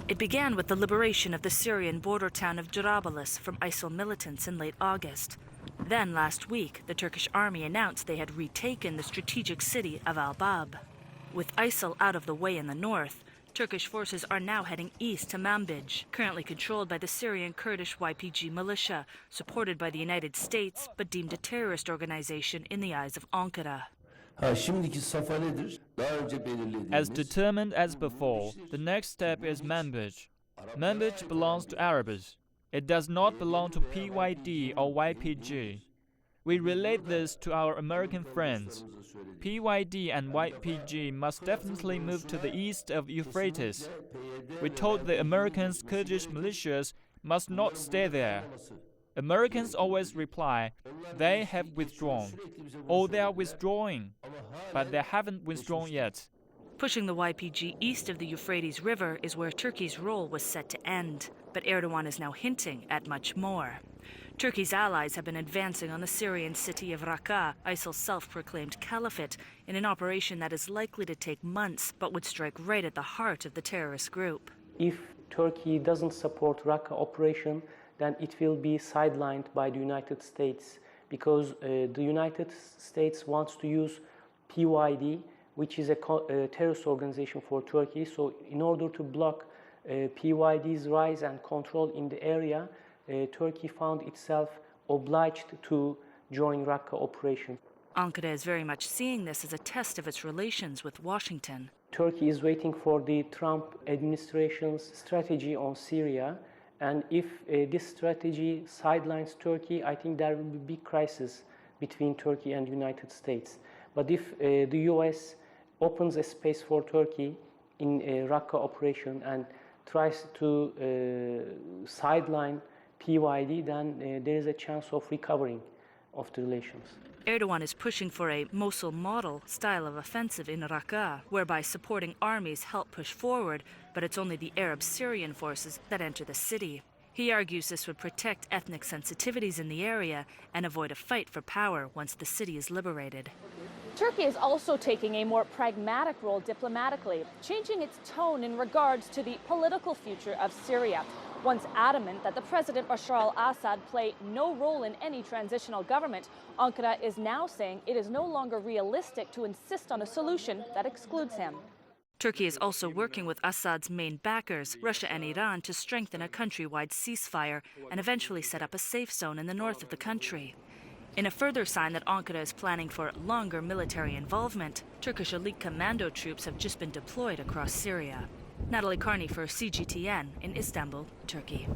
It began with the liberation of the Syrian border town of Jarablus from ISIL militants in late August. Then last week, the Turkish army announced they had retaken the strategic city of Al-Bab. With ISIL out of the way in the north, Turkish forces are now heading east to Manbij, currently controlled by the Syrian Kurdish YPG militia, supported by the United States, but deemed a terrorist organization in the eyes of Ankara. As determined as before, the next step is Manbij. Manbij belongs to Arabs. It does not belong to PYD or YPG. We relate this to our American friends. PYD and YPG must definitely move to the east of Euphrates. We told the Americans Kurdish militias must not stay there. Americans always reply, they have withdrawn, or they are withdrawing, but they haven't withdrawn yet. Pushing the YPG east of the Euphrates River is where Turkey's role was set to end, but Erdogan is now hinting at much more. Turkey's allies have been advancing on the Syrian city of Raqqa, ISIL's self-proclaimed caliphate, in an operation that is likely to take months, but would strike right at the heart of the terrorist group. If Turkey doesn't support Raqqa operation, then it will be sidelined by the United States, because the United States wants to use PYD, which is a terrorist organization for Turkey. So in order to block PYD's rise and control in the area, Turkey found itself obliged to join Raqqa operation. Ankara is very much seeing this as a test of its relations with Washington. Turkey is waiting for the Trump administration's strategy on Syria. And if this strategy sidelines Turkey, I think there will be a big crisis between Turkey and the United States. But if the US opens a space for Turkey in a Raqqa operation and tries to sideline PYD, then there is a chance of recovering of the relations. Erdogan is pushing for a Mosul model style of offensive in Raqqa, whereby supporting armies help push forward, but it's only the Arab Syrian forces that enter the city. He argues this would protect ethnic sensitivities in the area and avoid a fight for power once the city is liberated. Turkey is also taking a more pragmatic role diplomatically, changing its tone in regards to the political future of Syria. Once adamant that the President Bashar al-Assad play no role in any transitional government, Ankara is now saying it is no longer realistic to insist on a solution that excludes him. Turkey is also working with Assad's main backers, Russia and Iran, to strengthen a countrywide ceasefire and eventually set up a safe zone in the north of the country. In a further sign that Ankara is planning for longer military involvement, Turkish elite commando troops have just been deployed across Syria. Natalie Carney for CGTN in Istanbul, Turkey.